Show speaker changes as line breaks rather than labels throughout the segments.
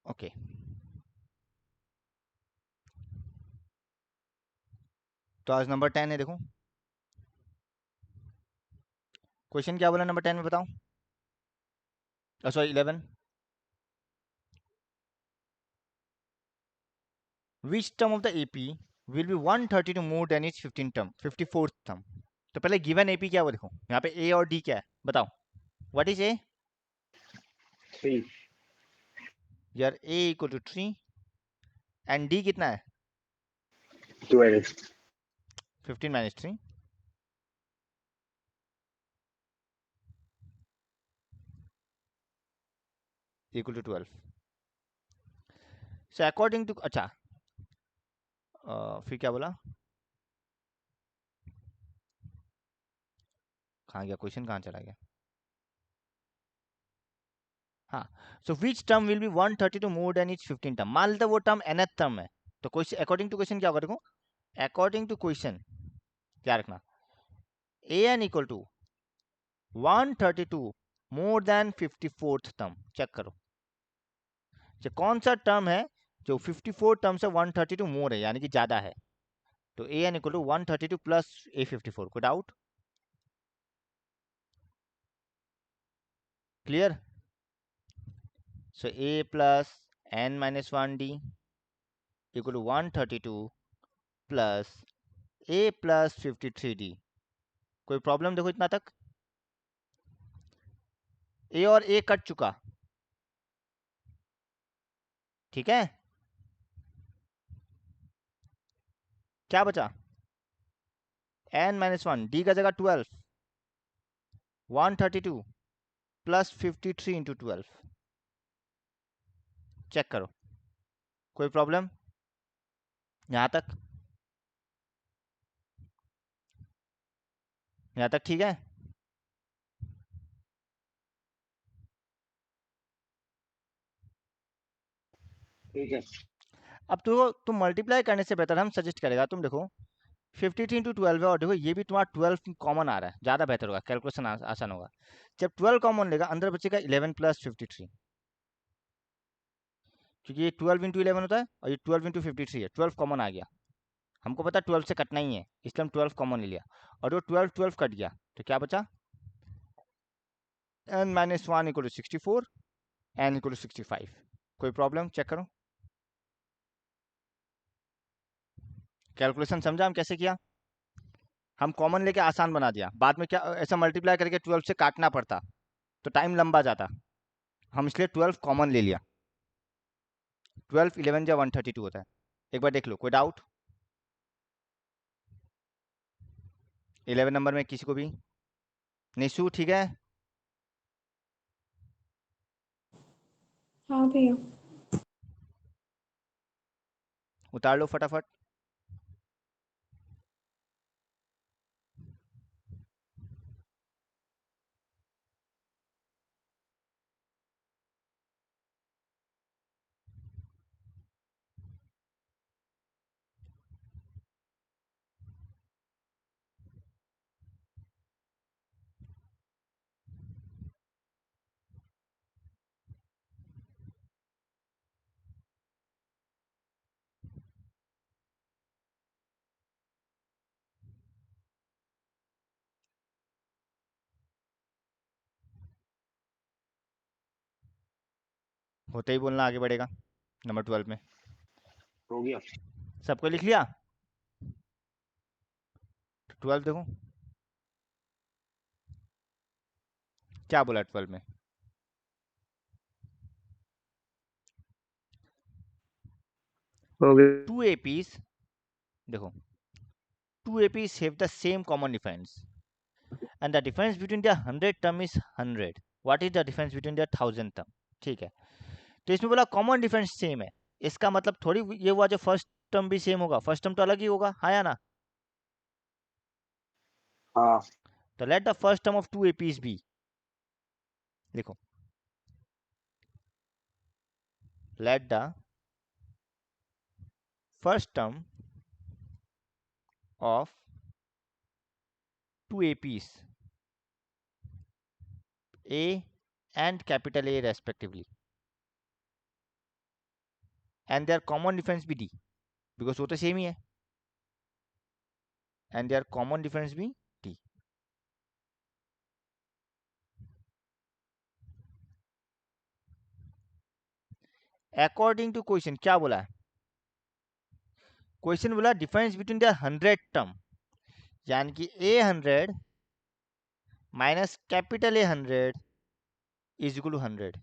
Okay, तो आज number 10 है, देखो क्वेश्चन क्या बोला नंबर 10 में, बताओ। Sorry 11, which term of the AP will be 132 more than its 15 term 54th term. तो पहले गिवन एपी क्या है वो देखो, यहाँ पे ए और डी क्या है बताओ। What is a?
3
यार a equal to 3 and d कितना है?
12
15 minus 3 equal to 12। So according to, अच्छा फिर क्या बोला, कहाँ गया क्वेश्चन, कहाँ चला गया? हाँ, so which term will be 132 more than its 15 term. मान लेते वो टर्म nth टर्म है, तो क्वेश्चन अकॉर्डिंग टू क्वेश्चन क्या होगा देखो, अकॉर्डिंग टू क्वेश्चन क्या रखना, a n equal to 132 more than 54th term. Check करो जो कौन सा टर्म है जो 54 टर्म से 132 मोर है, यानी कि ज्यादा है। तो a n equal to 132 plus a 54, कोई doubt? Clear? So a plus n minus 1 d equal to 132 plus a plus 53 d. कोई प्रॉब्लम देखो इतना तक? ए और ए कट चुका, ठीक है, क्या बचा? एन माइनस 1 डी का जगह 12, 132 प्लस 53 इंटू 12। चेक करो, कोई प्रॉब्लम यहाँ तक? यहाँ तक ठीक है?
ठीक है।
अब तो तुम मल्टीप्लाई करने से बेहतर हम सजेस्ट करेगा, तुम देखो 53 इंटू 12 है और देखो ये भी तुम्हारा 12 कॉमन आ रहा है, ज़्यादा बेहतर होगा, कैलकुलेशन आसान होगा। जब 12 कॉमन लेगा अंदर बचेगा 11 प्लस 53, क्योंकि ये 12 इंटू 11 होता है और ये 12 इंटू 53 है, 12 कॉमन आ गया। हमको पता 12 से कटना ही है, इसलिए हम 12 कॉमन ले लिया, और वो 12 12 कट गया, तो क्या बचा? N minus 1 equal to 64, n equal to 65। कोई प्रॉब्लम? चेक करो, कैलकुलेशन समझा हम कैसे किया? हम कॉमन लेके आसान बना दिया, बाद में क्या ऐसा मल्टीप्लाई करके 12 से काटना पड़ता तो टाइम लंबा जाता, हम इसलिए 12 कॉमन ले लिया। 12 11 या 132 होता है, एक बार देख लो, कोई डाउट? 11 नंबर में किसी को भी? निशु ठीक है?
हाँ भैया।
उतार लो फटाफट। होते ही बोलना, आगे बढ़ेगा। नंबर 12 में
हो गया।
सबको लिख लिया? 12 देखो क्या बोला 12 में,
हो गया।
टू एपीज, देखो two APs have the same common difference and the difference between their 100 term is 100. What is the difference between their 1000 term? ठीक है, तो इसमें बोला कॉमन डिफरेंस सेम है, इसका मतलब थोड़ी ये हुआ जो फर्स्ट टर्म भी सेम होगा, फर्स्ट टर्म तो अलग ही होगा, हाँ या ना?
हाँ।
तो let the first term of two APs be, देखो let the first term of two APs a and capital a respectively and their common difference भी डी, बिकॉज वो तो सेम ही है, एंड देयर कॉमन डिफरेंस भी D. According to question क्या बोला है, क्वेश्चन बोला डिफरेंस बिटवीन द 100 टर्म, यानी कि A100 minus capital A100 is equal to 100।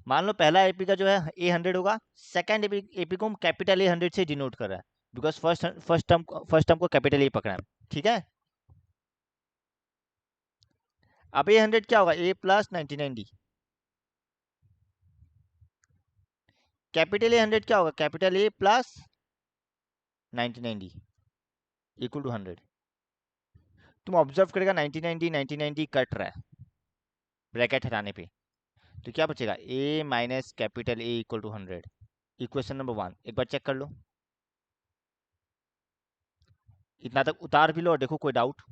मान लो पहला एपी का जो है A100 होगा, सेकंड एपी को हम कैपिटल A100 से डिनोट कर रहा है, बिकॉज फर्स्ट टर्म को कैपिटल ए पकड़ा है, ठीक है। अब A100 क्या होगा, A plus 99D, capital A100 क्या होगा, capital A plus 99D equal to 100। तुम ऑब्जर्व करेगा 99D कट रहा है ब्रैकेट हटाने पे, तो क्या बचेगा, A minus capital A equal to 100। Equation number 1 एक बार चेक कर लो, इतना तक उतार भी लो और देखो कोई डाउट।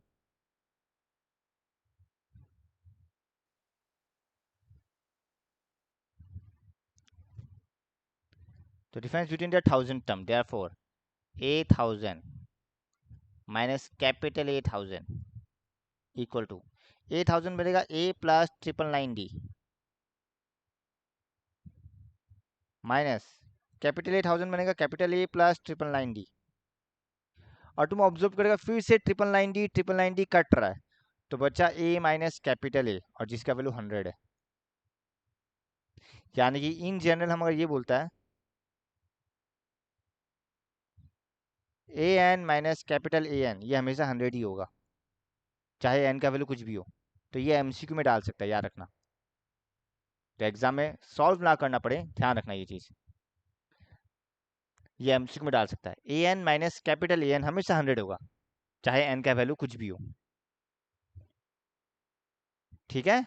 तो difference between the 1000 term, therefore A1000 minus capital A1000 equal to A1000 बनेगा A plus 999D minus capital A1000 बनेगा कैपिटल A प्लस 999D। और तुम ऑब्जर्व करेगा फिर से 999D कट रहा है, तो बच्चा A माइनस कैपिटल A और जिसका वैल्यू 100 है। यानी कि इन जनरल हम अगर ये बोलता है AN माइनस कैपिटल AN, ये हमेशा 100 ही होगा, चाहे n का वैल्यू कुछ भी हो। तो ये MCQ में डाल सकता है, याद रखना, तो एग्जाम में सॉल्व ना करना पड़े, ध्यान रखना ये चीज, ये MCQ में डाल सकता है। AN माइनस कैपिटल AN हमेशा 100 होगा, चाहे n का वैल्यू कुछ भी हो, ठीक है।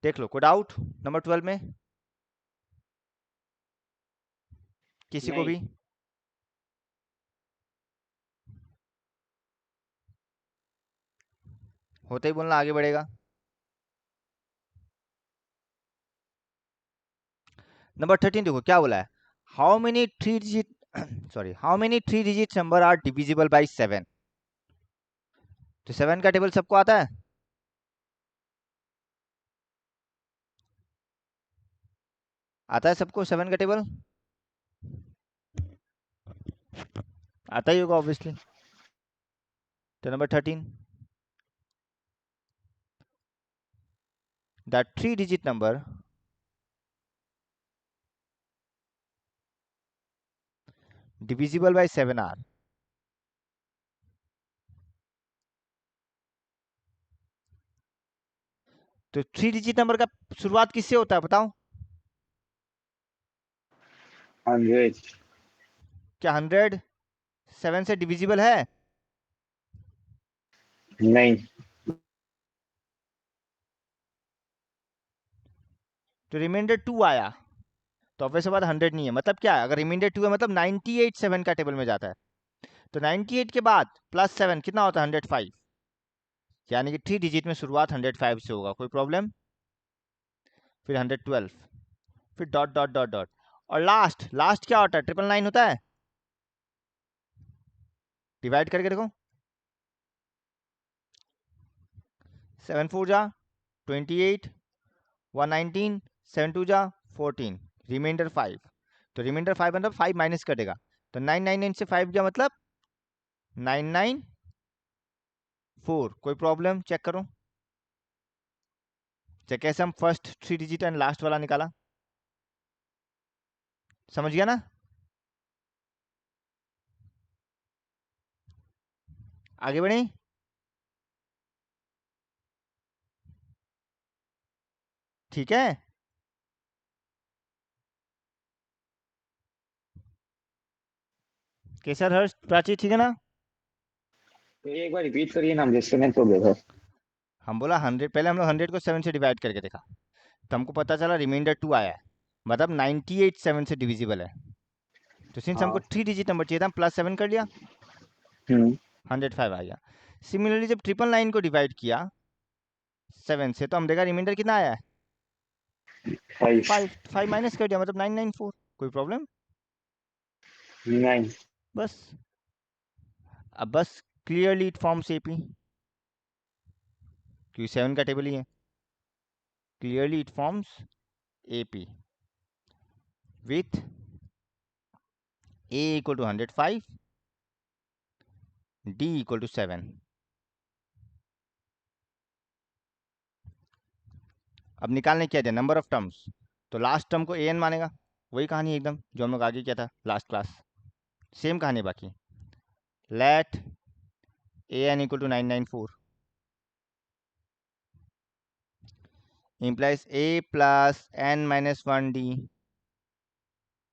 देख लो कोई डाउट नंबर 12 में किसी को
नहीं।
भी, होते ही बोलना, आगे बढ़ेगा। नंबर 13 देखो क्या बोला है, how many 3 digit sorry how many 3 digit number are divisible by 7। तो 7 का टेबल सबको आता है, आता है सबको 7 का टेबल, आता ही होगा ऑब्वियसली। तो number 13, the 3 digit number divisible by 7 are. तो 3 डिजिट नंबर का शुरुआत किससे होता है बताओ,
100।
क्या 100 7 से डिविजिबल है,
नहीं।
तो रिमाइंडर 2 आया, तो ऑब्वियस बात 100 नहीं है, मतलब क्या है, अगर रिमाइंडर 2 है मतलब 98 7 का टेबल में जाता है, तो 98 के बाद प्लस 7 कितना होता है, 105, यानी कि 3 डिजिट में शुरुआत 105 से होगा, कोई प्रॉब्लम। फिर 112, फिर डॉट डॉट डॉट डॉट, और लास्ट लास्ट क्या होता है, 999 होता है, डिवाइड करके देखो, 7 4 जा 28, 119, 7 2 जा 14, रिमाइंडर 5, तो रिमाइंडर 5 मतलब 5 माइनस कटेगा, तो 999 से 5 गया मतलब 994, कोई प्रॉब्लम, चेक करो, चेक कैसे हम फर्स्ट 3 डिजिट एंड लास्ट वाला निकाला, समझ गया ना, आगे बढ़े। ठीक है, केसर हर्ष प्राची, ठीक है ना।
तो एक बार रिपीट करिए ना, जिससे मैं तो गया था।
हम बोला 100, पहले हम लोग 100 को 7 से डिवाइड करके देखा, तो हमको पता चला रिमाइंडर 2 आया है, मतलब 98 7 से डिविजिबल है, तो सिंस हमको
हाँ।
3 डिजिट नंबर चाहिए था, हम प्लस 7 कर लिया,
हम्म।
105 आ गया। सिमिलरली जब 999 को डिवाइड किया 7 से, तो हम देखा रिमाइंडर कितना आया है,
5
5 माइनस कर दिया मतलब 994। कोई प्रॉब्लम?
9
बस। अब बस क्लियरली इट फॉर्म्स एपी, क्योंकि 7 का टेबल ही है। Clearly it forms AP with a equal to 105, d equal to 7। अब निकालने क्या दिया? Number of terms. तो लास्ट टर्म को ए एन मानेगा। वही कहानी है एकदम जो हम लोग आगे किया था लास्ट क्लास। सेम कहानी बाकी। Let a n equal to 994 implies a plus n minus 1 d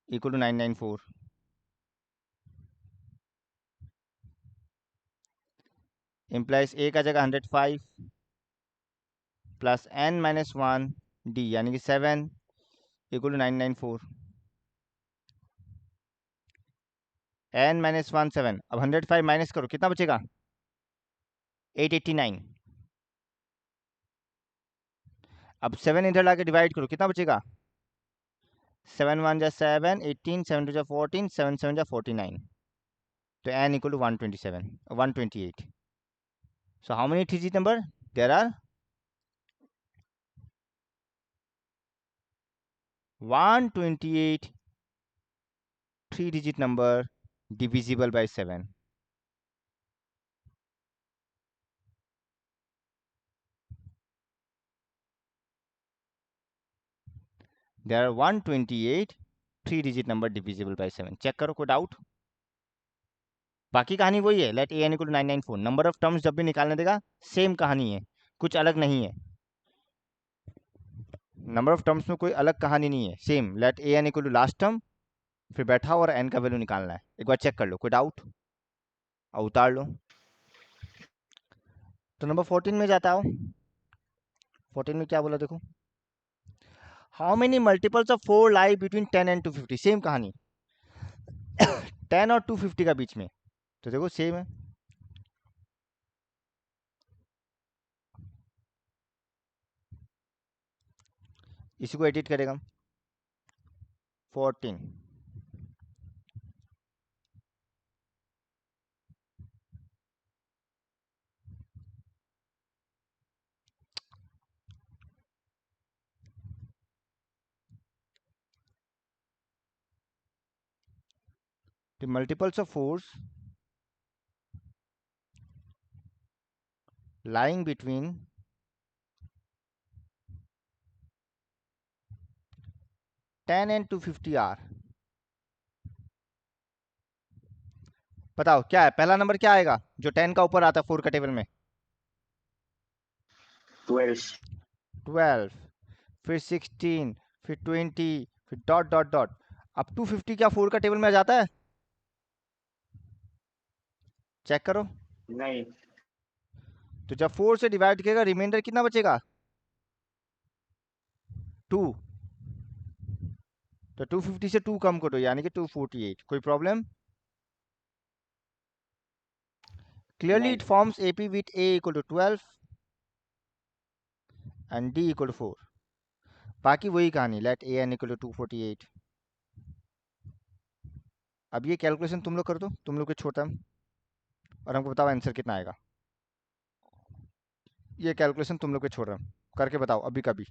equal to 994 implies a का जगह 105 प्लस n माइनस 1 d यानी कि 7 इक्वल टू 994। n minus 1 7। अब 105 माइनस करो, कितना बचेगा? 889। अब 7 इधर लाके डिवाइड करो, कितना बचेगा? 7 1 जा 7, 18, 7 2 जा 14, 7 7 जा 49। तो n equal to 127, 128। So how many digit number? There are 128 3-digit number divisible by 7. There are 128 3-digit number divisible by 7. Check करो, कोई डाउट? बाकी कहानी वही है। Let a n equal to 994। Number of terms जब भी निकालने देगा सेम कहानी है, कुछ अलग नहीं है। नंबर ऑफ टर्म्स में कोई अलग कहानी नहीं है, same. Let a n equal to last term, फिर बैठा और एन का वैल्यू निकालना है। एक बार चेक कर लो, कोई डाउट? और उतार लो। तो नंबर 14 में जाता हो। 14 में क्या बोला देखो? How many multiples of 4 lie between 10 and 250। Same कहानी। 10 और 250 का बीच में, तो देखो सेम है। इसी को एडिट करेगा 14। The multiples of 4s lying between 10 and 250 are। बताओ क्या है? पहला नंबर क्या आएगा जो 10 का ऊपर आता है 4 का टेबल में?
12
12, फिर 16, फिर 20, फिर डॉट डॉट डॉट। अब 250 क्या 4 का टेबल में आ जाता है? चेक करो।
9
तो जब 4 से डिवाइड करेगा रिमाइंडर कितना बचेगा? 2। तो 250 से 2 कम करो यानी कि 248। कोई problem? Clearly it
9
forms AP with a equal to 12 and d equal to 4। बाकी वही कहानी। Let a n equal to 248। अब ये कैलकुलेशन तुम लोग कर दो, तुम लोग के छोटा, और हमको बताओ आंसर कितना आएगा। ये कैलकुलेशन तुम लोग के छोड़ रहा हूँ, करके बताओ अभी कभी।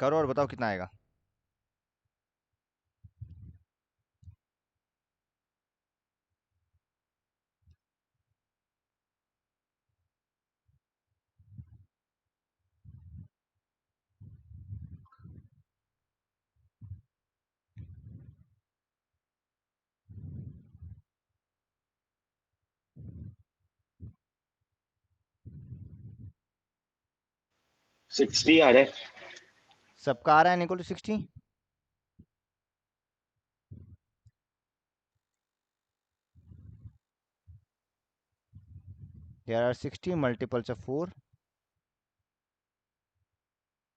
करो और बताओ कितना आएगा।60
आ रहा है।
सबका आ रहा है equal to 60। There are 60 multiples of 4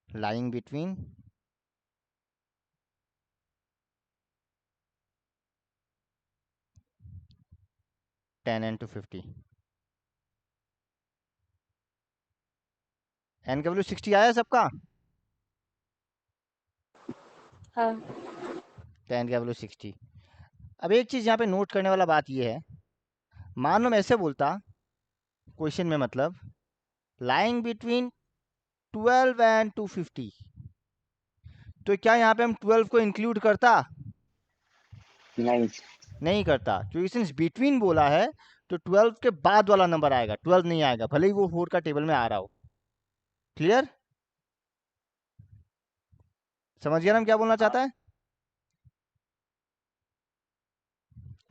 lying between 10 and 250। N का वैल्यू 60 आया सबका?
हाँ।
तो एन का वैल्यू 60। अब एक चीज यहाँ पे नोट करने वाला बात ये है, मान लो मैं ऐसे बोलता क्वेश्चन में, मतलब लाइंग बिटवीन 12 एंड 250, तो क्या यहाँ पे हम 12 को इंक्लूड करता?
नहीं।
नहीं करता, क्योंकि सिंस बिटवीन बोला है तो 12 के बाद वाला नंबर आएगा, 12 नहीं आएगा, भले ही वो 4 का टेबल में आ रहा हो। क्लियर? समझ गया ना हम क्या बोलना चाहता है?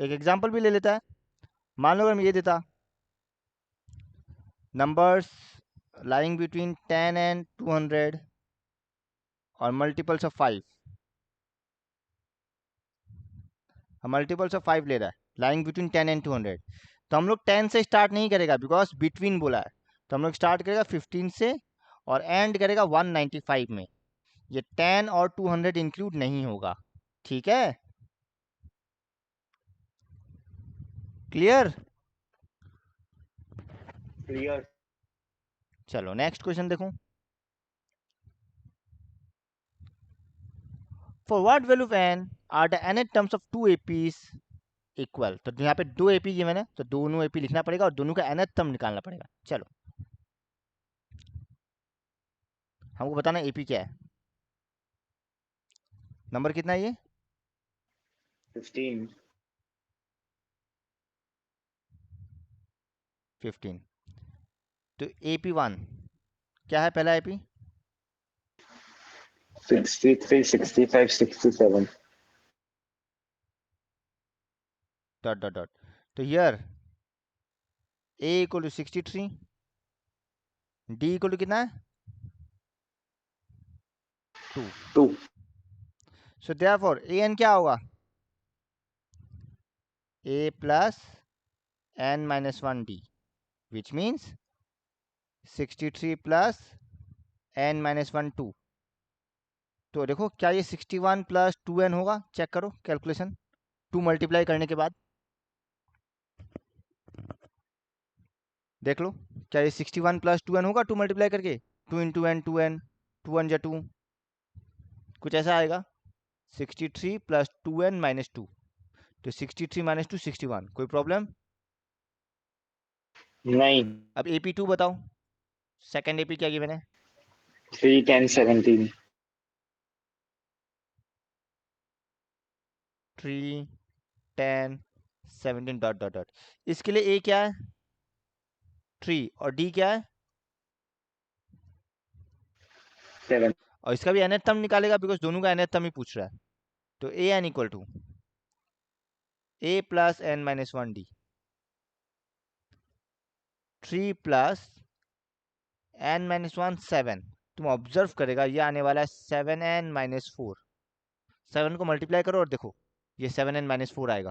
एक एग्जांपल भी ले लेता है। मान लो अगर मैं ये देता, नंबर्स लाइंग बिटवीन 10 एंड 200 और मल्टीपल्स ऑफ 5, मल्टीपल्स ऑफ 5 ले रहा है, लाइंग बिटवीन 10 एंड 200, तो हम लोग 10 से स्टार्ट नहीं करेगा बिकॉज बिटवीन बोला है, तो हम लोग स्टार्ट करेगा 15 से और एंड करेगा 195 में। ये 10 और 200 इंक्लूड नहीं होगा। ठीक है? क्लियर?
क्लियर।
चलो नेक्स्ट क्वेश्चन देखो। For what value of n are the nth terms of two APs equal? तो यहाँ पे दो एपी गिवन है, तो दोनों एपी लिखना पड़ेगा और दोनों का nth टर्म निकालना पड़ेगा। चलो हमको बताना एपी क्या है। नंबर कितना है ये?
15।
15। तो AP1 क्या है? पहला एपी
63, 65, 67।
डॉट डॉट डॉट, तो here a equal to 63, d equal to कितना है? 2।
2।
सो देयरफॉर an क्या होगा? a plus n minus 1d, which means 63 plus n minus 1 2। तो देखो क्या ये 61 प्लस 2n होगा? चेक करो कैलकुलेशन, 2 मल्टीप्लाई करने के बाद देख लो, क्या ये 61 प्लस 2n होगा 2 मल्टीप्लाई करके? 2 इंटू एन 2n, 2 1 जा 2, कुछ ऐसा आएगा। 63 प्लस 2n माइनस 2, तो 63 माइनस 2 61। कोई प्रॉब्लम?
नहीं।
अब AP2 बताओ, सेकंड एपी क्या गिवन है?
3, 10, 17।
3 10 17 डॉट डॉट डॉट, इसके लिए a क्या है? 3 और d क्या है?
7।
और इसका भी nth टर्म निकालेगा बिकॉज दोनों का nth टर्म ही पूछ रहा है। तो an equal to a plus n minus 1d, 3 plus n minus 1 7। तुम ऑब्जर्व करेगा ये आने वाला है 7n माइनस 4। 7 को मल्टीप्लाई करो और देखो ये 7n माइनस 4 आएगा।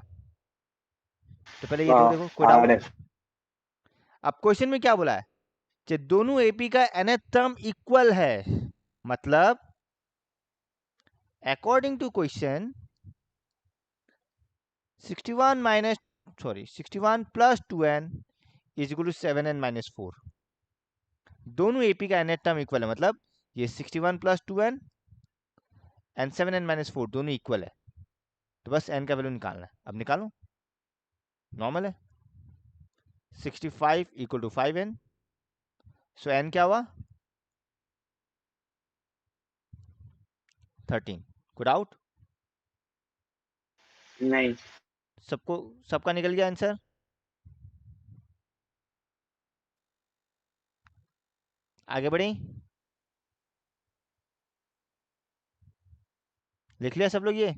तो पहले ये दो देखो, कोई
आ
डाउट?
रहा है।
अब क्वेश्चन में क्या बोला है कि दोनों एपी का nth टर्म इक्वल है, मतलब according to question 61 minus 61 plus 2n is equal to 7n minus 4। दोनों एपी का nth टर्म इक्वल है, मतलब ये 61 plus 2n and 7n minus 4 दोनों इक्वल है। तो बस n का वैल्यू निकालना है। अब निकालो, नॉर्मल है। 65 equal to 5n, so n क्या हुआ? 13। कोई डाउट?
नहीं।
सबको, सबका निकल गया आंसर? आगे बढ़े? लिख लिया सब लोग ये?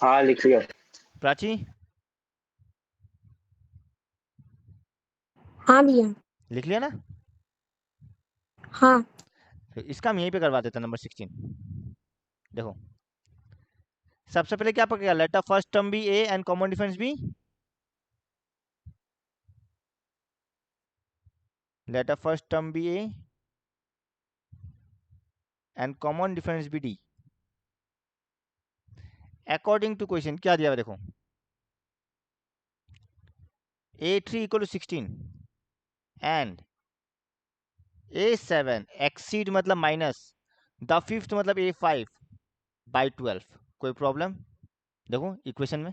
हाँ, लिख लिया।
प्राची
हाँ भैया।
लिख लिया ना?
हाँ।
तो इसका हम यहीं पे करवा देते हैं, नंबर 16। देखो सबसे पहले क्या पकड़ेगा? Let the first term be a and common difference be, let the first term be a and common difference be d. According to question क्या दिया हुआ देखो, a3 equal to 16 and A7 exceed मतलब माइनस, द फिफ्थ मतलब A5 by 12। कोई problem? देखो equation में,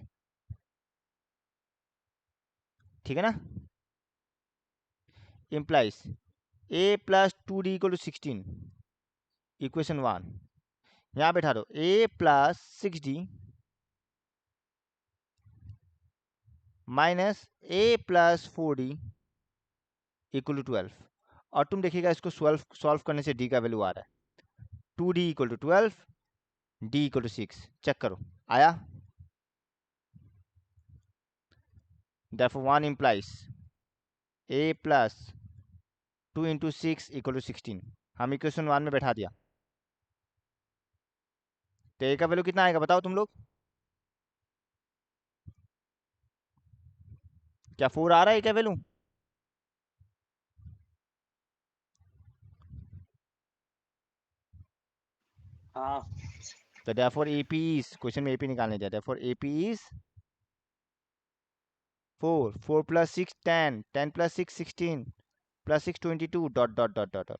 ठीक है ना? Implies A plus 2D equal to 16, equation 1। यहाँ बैठा दो A plus 6D minus A plus 4D equal to 12। और तुम देखिएगा इसको सॉल्व करने से D का वैल्यू आ रहा है 2D equal to 12, D equal to 6। Check करो आया? Therefore 1 implies A plus 2 into 6 equal to 16। हम इक्वेशन 1 में बैठा दिया, तो A का वैल्यू कितना आएगा बताओ तुम लोग? क्या 4 आ रहा है A का वैल्यू?
हाँ
तो therefore AP is, क्वेश्चन में AP निकालने दिया, therefore AP is 4, 4 plus 6 10, 10 plus 6 16, plus 6 22 dot dot dot dot dot.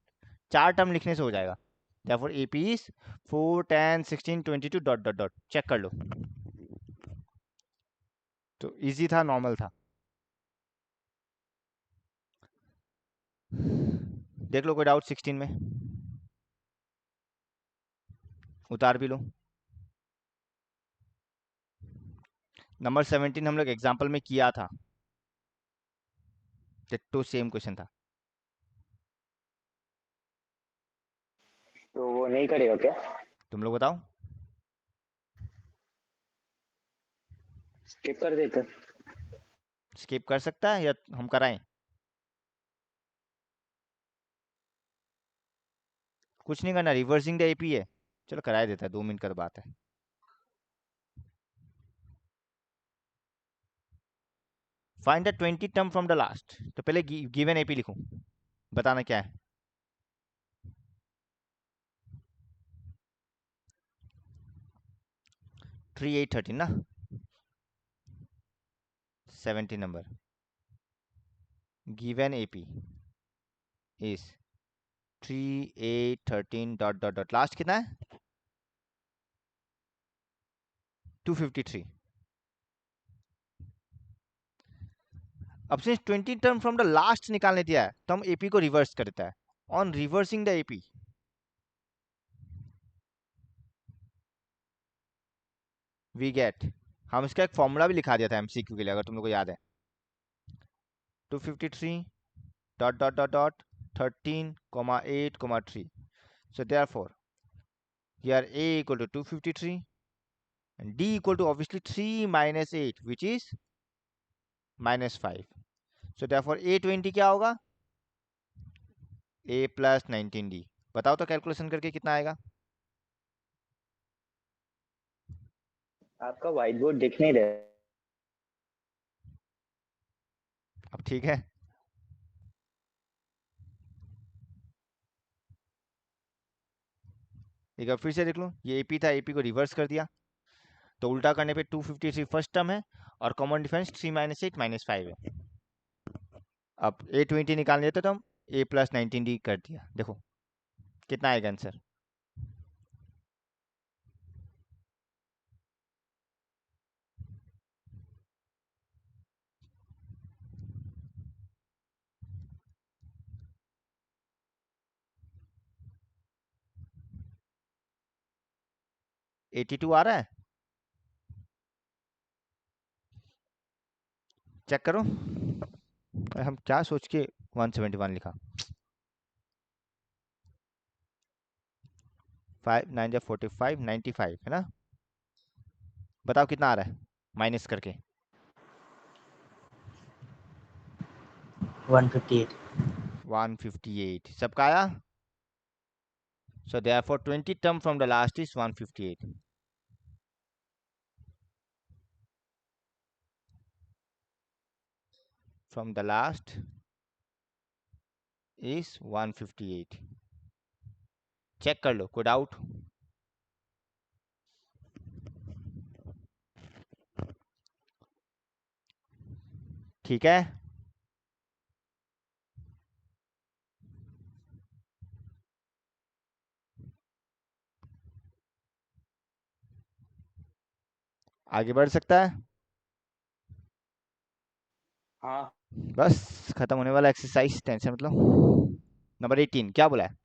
चार टर्म लिखने से हो जाएगा। therefore AP is 4 10 16 22 dot dot dot. Check कर लो। तो इजी था, नॉर्मल था। देख लो कोई डाउट 16 में, उतार भी लो। नंबर 17 हम लोग एग्जाम्पल में किया था, तो सेम क्वेश्चन था।
तो वो नहीं करेगा क्या?
तुम लोग बताओ।
स्किप कर देते।
स्किप कर सकता है या हम कराएं? कुछ नहीं करना, रिवर्सिंग द एपी है। चलो कराए देता है, 2 मिनट का तो बात है। Find the 20 term from the last. तो पहले गिवन एपी लिखो, बताना क्या है। थ्री 8 13 ना, 17 number given AP is 3 8 13 dot dot dot. Last कितना है? 253। अब since 20 term from the last निकालने दिया है, तो हम एपी को रिवर्स करता है। On reversing the AP, we get, हम इसका एक फॉर्मूला भी लिखा दिया था एमसीक्यू के लिए, अगर तुम लोग को याद है। 253 dot dot dot dot 13 comma 8 comma 3। So therefore here A equal to 253 and D equal to obviously 3 minus 8 which is minus 5। So therefore A20 क्या होगा? A plus 19D। बताओ तो कैलकुलेशन करके कितना आएगा?
आपका व्हाइट बोर्ड दिख नहीं रहा है।
अब ठीक है, एक बार फिर से देख लो। ये AP था, AP को रिवर्स कर दिया, तो उल्टा करने पे 253 फर्स्ट टर्म है और कॉमन डिफरेंस 3 माइनस 8 माइनस 5 है। अब A20 निकाल लेते तो हम A plus 19D कर दिया। देखो कितना आएगा आंसर? 82 आ रहा है? चेक करो। हम क्या सोच के 171 लिखा। 5 9 जा 45 95 है ना? बताओ कितना आ रहा है माइनस करके?
158.
158 सबका आया। So therefore 20 term from the last is 158। From the last is 158। Check कर लो, कोई डाउट? ठीक है। आगे बढ़ सकता है?
हाँ
बस खत्म होने वाला एक्सरसाइज, टेंशन मतलब। नंबर 18 क्या बोला है?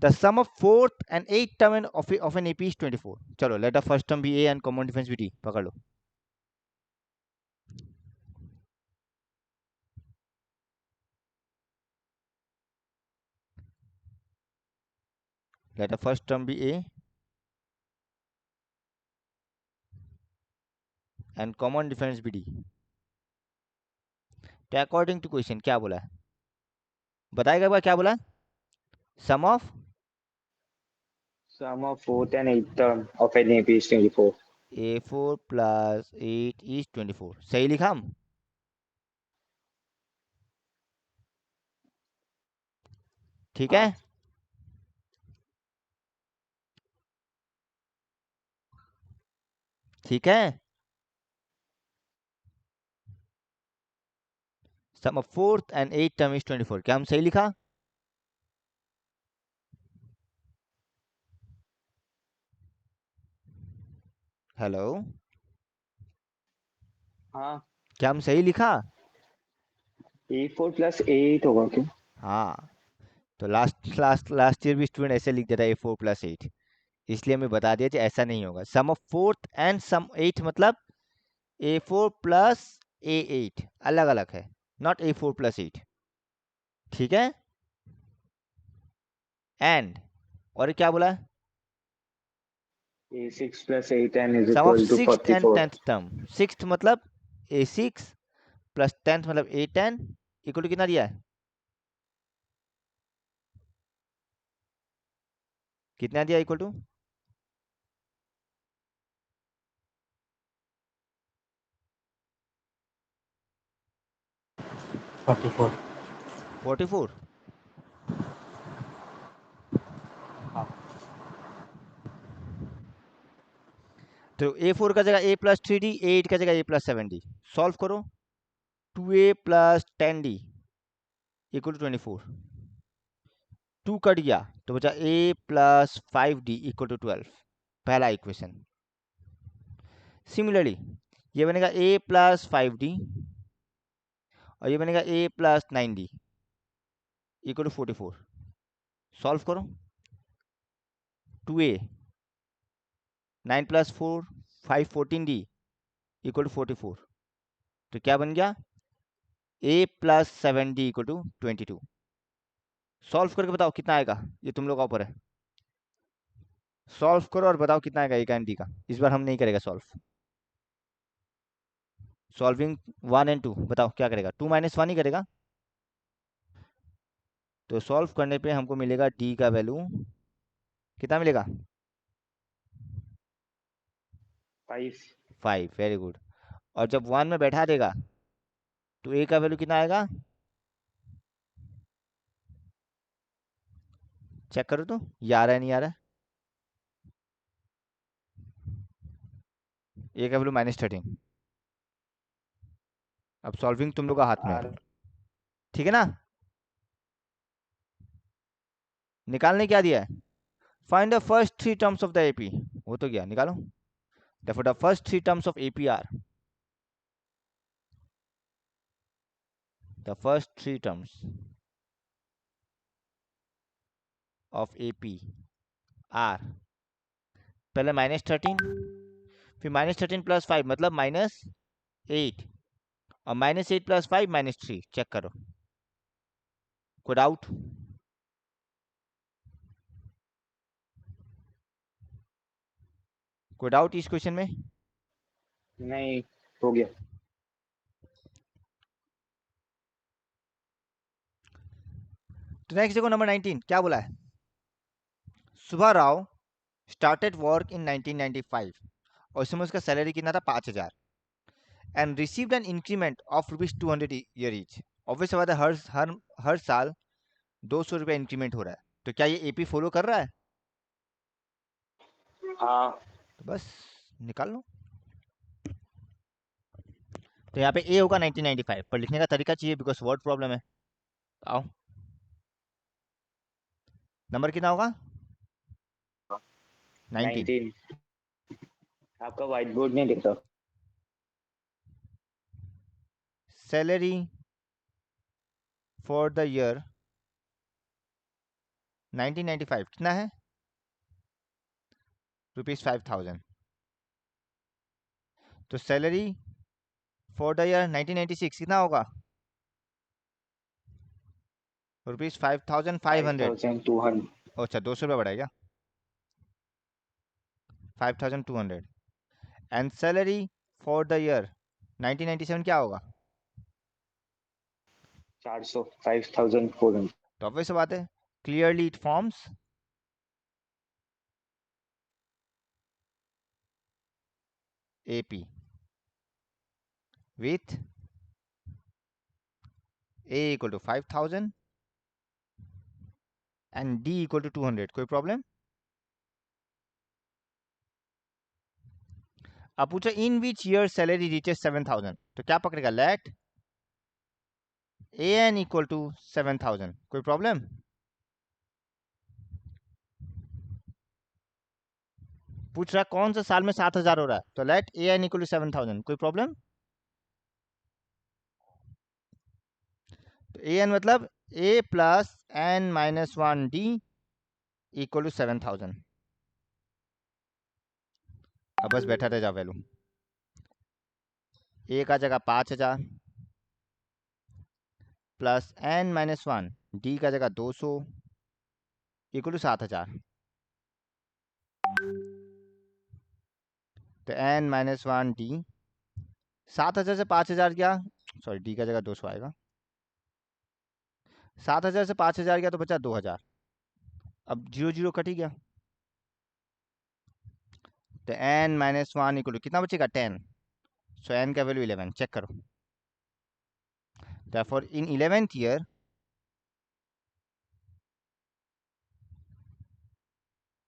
The sum of fourth and eighth term of an AP is 24। चलो let the first term be a and common difference be d. पकड़ लो। Let the first term be a and common difference be d. तो according to question क्या बोला है? बताएगा एक बार क्या बोला? Sum of
sum of fourth and eighth term of an AP is 24.
A4 plus 8 is 24। सही लिखा हम? ठीक है।
हाँ
ठीक है। Sum of fourth and eighth term is 24। क्या हम सही लिखा? हेलो,
हाँ
क्या हम सही लिखा?
A4 plus A8 होगा क्यों?
हाँ, तो लास्ट ईयर भी स्टूडेंट ऐसे लिख देता है A4 प्लस 8, इसलिए हमें बता दिया कि ऐसा नहीं होगा। सम ऑफ फोर्थ एंड सम 8 मतलब A4 प्लस A8 अलग अलग है, नॉट A4 प्लस 8। ठीक है। एंड और क्या बोला?
A6 plus A10 is
sum of
equal to
sixth and
44.
10th term. Sixth मतलब A6 प्लस 10th मतलब A10 इक्वल टू कितना दिया है? कितना दिया इक्वल टू?
44।
44।
हाँ।
तो A4 का जगह A प्लस 3D, A8 का जगह A प्लस 7D। सॉल्व करो। 2A plus 10D equal to 24। 2 cut गया तो बचा A plus 5D equal to 12। पहला इक्वेशन। सिमिलरली ये बनेगा A प्लस 5D और ये बनेगा A plus 9D equal to 44। Solve करो। 2A 9 plus 4 5 14D equal to 44। तो क्या बन गया? A plus 7D equal to 22। Solve करके बताओ कितना आएगा, ये तुम लोग का ऊपर है। सॉल्व करो और बताओ कितना आएगा ए का एंड डी का। इस बार हम नहीं करेगा सॉल्व। सॉल्विंग 1 एंड 2 बताओ क्या करेगा? 2 माइनस 1 ही करेगा। तो सॉल्व करने पे हमको मिलेगा डी का वैल्यू कितना मिलेगा?
5.
5। Very good. और जब 1 में बैठा देगा तो ए का वैल्यू कितना आएगा? चेक करो तो, ये आ रहा है नहीं आ रहा है? ए का वैल्यू -13। अब सॉल्विंग तुम लोग का हाथ में है।
R.
ठीक है ना? निकालने क्या दिया है? Find the first 3 terms of the AP. वो तो गया, निकालो। Therefore, the first 3 terms of AP are the first 3 terms of AP are पहले -13, फिर -13 प्लस 5 मतलब -8 और -8 प्लस 5 -3। चेक करो, कोई डाउट? कोई डाउट इस क्वेश्चन में?
नहीं हो गया।
तो नेक्स्ट देखो नंबर 19 क्या बोला है? सुभा राव स्टार्टेड वर्क इन 1995 और इसमें उसका सैलरी कितना था? 5000 and received an increment of ₹200 year each. Obvious बात है हर साल 200 रुपया इंक्रीमेंट हो रहा है। तो क्या ये एपी फॉलो कर रहा है?
हाँ
तो बस निकाल लो। तो यहाँ पे ए होगा 1995 पर लिखने का तरीका चाहिए बिकॉज वर्ड प्रॉब्लम है। आओ, नंबर कितना होगा? 19।
19. आपका व्हाइट बोर्ड नहीं दिखता।
सैलरी फॉर द ईयर 1995 कितना है? ₹5,000। तो सैलरी फॉर द ईयर 1996 कितना होगा? ₹5,500।
5,200।
अच्छा 200 रुपये बढ़ाएगा, 5,200। And salary for the year 1997 क्या होगा?
400। 5,400।
तो ऑब्वियस सी बात है, clearly it forms AP with A equal to 5,000 and D equal to 200। कोई प्रॉब्लम? अब पूछा in which year salary reaches 7,000, तो क्या पकड़ेगा? Let AN equal to 7,000। कोई प्रॉब्लम? पूछ रहा कौन सा साल में 7,000 हो रहा है, तो लेट AN इक्वल टू 7,000। कोई प्रॉब्लम? तो AN मतलब A plus N-1D equal to 7,000। अब बस बैठा रह जा वैल्यू। A का जगह 5,000 प्लस N-1 D का जगह 200 इक्वल टू 7,000। तो N-1 D 7,000 से 5,000 गया, सॉरी D का जगह 200 आएगा। 7,000 से 5,000 गया तो बचा 2,000। अब 0 0 कट ही गया, तो N-1 इक्वल टू कितना बचेगा? 10। सो N का वैल्यू 11। चेक करो। Therefore in 11th year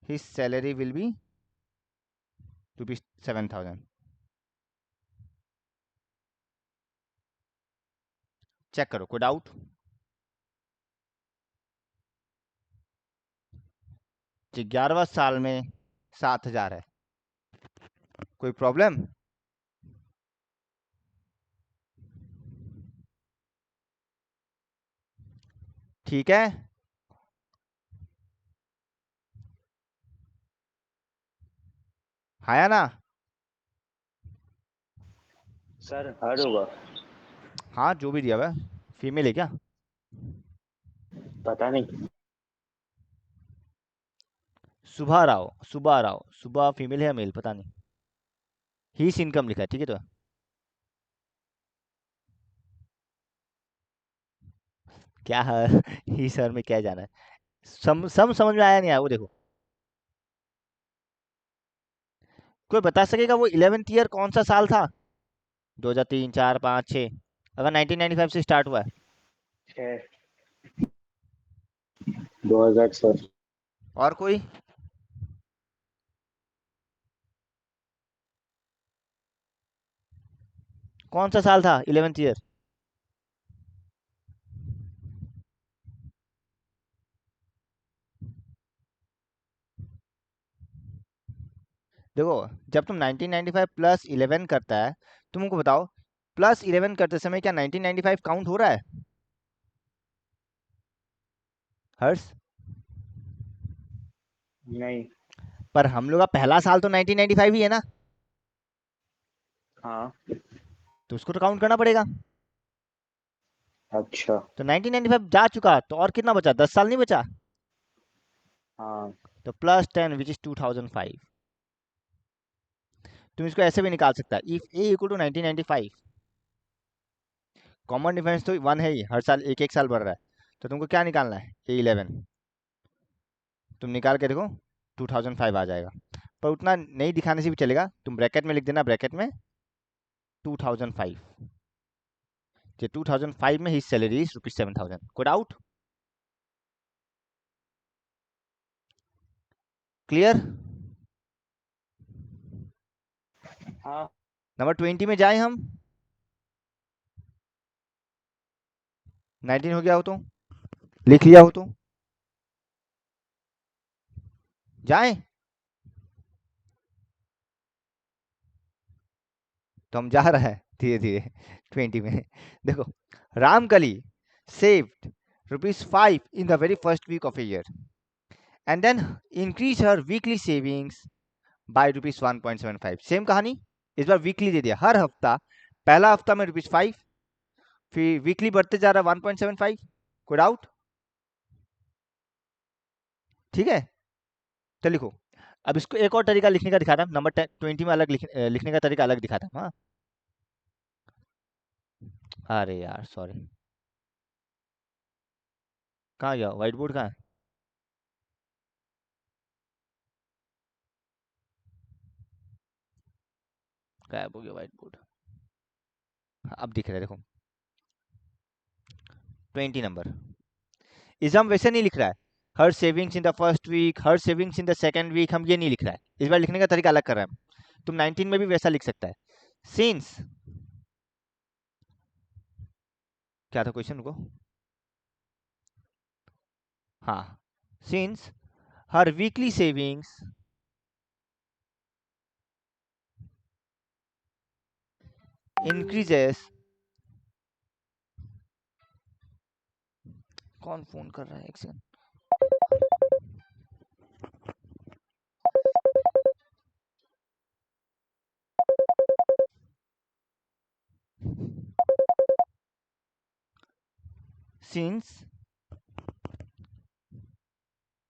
his salary will be ₹7,000। Check करो, कोई डाउट? जी 11वां साल में 7,000 है, कोई प्रॉब्लम? ठीक है, आया ना?
सर हर होगा।
हाँ जो भी दिया हुआ है। फीमेल है क्या?
पता नहीं।
सुबह राव, सुबह फीमेल है या मेल पता नहीं। हीस इनकम लिखा है, ठीक है। तो क्या है ही सर में क्या जाना है? सम समझ में आया नहीं आया वो देखो। कोई बता सकेगा वो 11th ईयर कौन सा साल था? 2003, 4, 5, 6 अगर 1995 से स्टार्ट हुआ है।
2000 सर।
और कोई? कौन सा साल था 11th ईयर? देखो जब तुम 1995 प्लस 11 करता है, तुमको बताओ प्लस 11 करते समय क्या 1995 काउंट हो रहा है? हर्ष,
नहीं।
पर हम लोग का पहला साल तो 1995 ही है ना,
हाँ।
तो उसको तो काउंट करना पड़ेगा।
अच्छा।
तो 1995 जा चुका, तो और कितना बचा? 10 साल नहीं बचा?
हाँ।
तो प्लस 10 विच इज 2005। तुम इसको ऐसे भी निकाल सकता है, if a equal to 1995, common difference तो 1 है ही, हर साल एक एक साल बढ़ रहा है, तो तुमको क्या निकालना है? A11। तुम निकाल के देखो 2005 आ जाएगा, पर उतना नहीं दिखाने से भी चलेगा। तुम ब्रैकेट में लिख देना, ब्रैकेट में 2005। ये 2005 में ही सैलरी इज ₹7,000। कोई डाउट? क्लियर?
हाँ।
नंबर 20 में जाए हम। 19 हो गया हो तो लिख लिया हो तो जाए, तो हम जा रहे हैं धीरे धीरे 20 में देखो, Ramkali saved ₹5 in the very first week of a year and then increase her weekly savings by ₹1.75. Same कहानी, इस बार वीकली दे दिया, हर हफ्ता पहला हफ्ता में ₹5, फिर वीकली बढ़ते जा रहा 1.75. कोई डाउट? ठीक है, तो लिखो। अब इसको एक और तरीका लिखने का दिखाता हूँ, नंबर 20 में अलग लिखने का तरीका अलग दिखाता हूँ। हाँ, अरे यार सॉरी, कहाँ गया व्हाइट बोर्ड, कहाँ है? गायब हो गया व्हाइट बोर्ड। हाँ, अब दिख रहा है, देखो 20 नंबर। इज़म वैसे नहीं लिख रहा है, her savings in the first week, her savings in the second week, हम ये नहीं लिख रहा है। इस बार लिखने का तरीका अलग कर रहा है। तुम 19 में भी वैसा लिख सकता है। सिंस, क्या था क्वेश्चन को? हाँ, since her weekly savings increases, कौन फोन कर रहा है, एक second. Since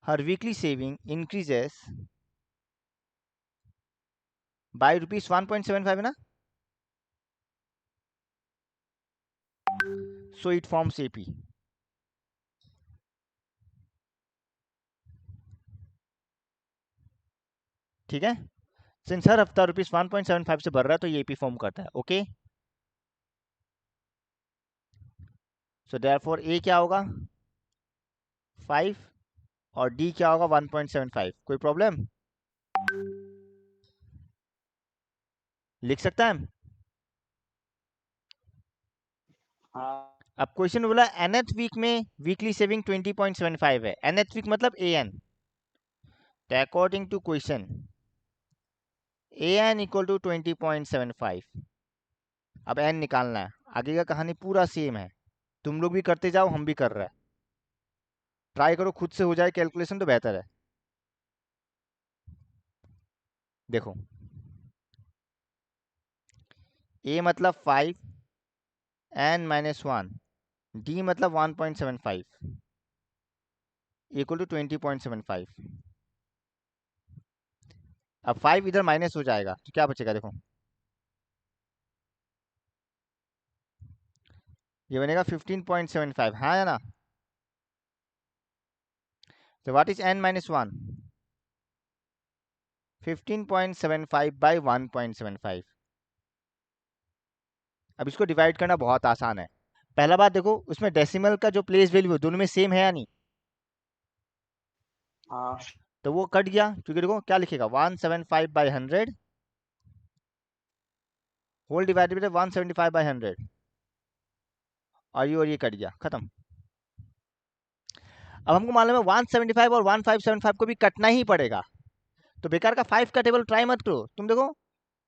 her weekly saving increases by ₹1.75 है ना, so it forms AP. ठीक है, सिंस हर हफ्ता ₹1.75 से भर रहा है तो ये AP फॉर्म करता है। ओके, सो देयरफॉर A क्या होगा 5 और D क्या होगा 1.75। कोई प्रॉब्लम? लिख सकता है?
हाँ
अब क्वेश्चन बोला nth वीक में वीकली सेविंग 20.75 है, nth वीक मतलब AN, तो according to question AN equal to 20.75। अब N निकालना है, आगे का कहानी पूरा सेम है, तुम लोग भी करते जाओ, हम भी कर रहे हैं। ट्राई करो खुद से हो जाए कैलकुलेशन तो बेहतर है। देखो, A मतलब 5, N - 1, D मतलब 1.75 इक्वल टू 20.75। अब 5 इधर माइनस हो जाएगा तो क्या बचेगा, देखो ये बनेगा 15.75, हाँ या ना? तो व्हाट इज N - 1? 15.75 बाई 1.75। अब इसको डिवाइड करना बहुत आसान है। पहला बात देखो, उसमें डेसिमल का जो प्लेस वैल्यू है दोनों में सेम है या नहीं?
हाँ
तो वो कट गया, क्योंकि देखो क्या लिखेगा 175 by 100 whole divided by 175 by 100, और ये कट गया, खत्म। अब हमको मालूम है 175 और 1575 को भी कटना ही पड़ेगा, तो बेकार का 5 का टेबल ट्राई मत करो। तुम देखो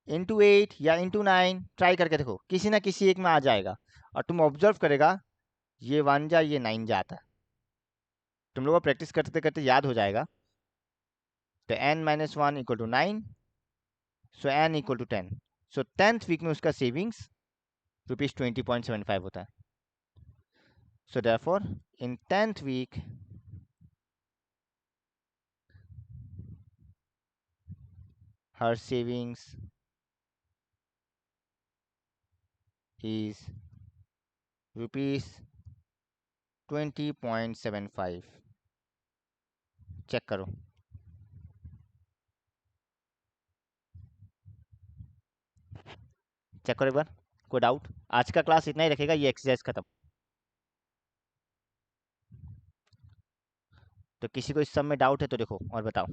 इंटू 8 या इंटू 9 ट्राई करके देखो, किसी ना किसी एक में आ जाएगा, और तुम ऑब्जर्व करेगा ये 1 जा ये 9 जाता है। तुम लोगों को प्रैक्टिस करते करते याद हो जाएगा। तो N - 1 equal to 9, so N equal to 10। So 10th week में उसका सेविंग्स ₹20.75 होता है। So therefore in 10th week her savings is ₹20.75। चेक करो, चेक करो एक बार। कोई डाउट? आज का क्लास इतना ही रखेगा, ये एक्सरसाइज खत्म। तो किसी को इस सब में डाउट है तो देखो और बताओ।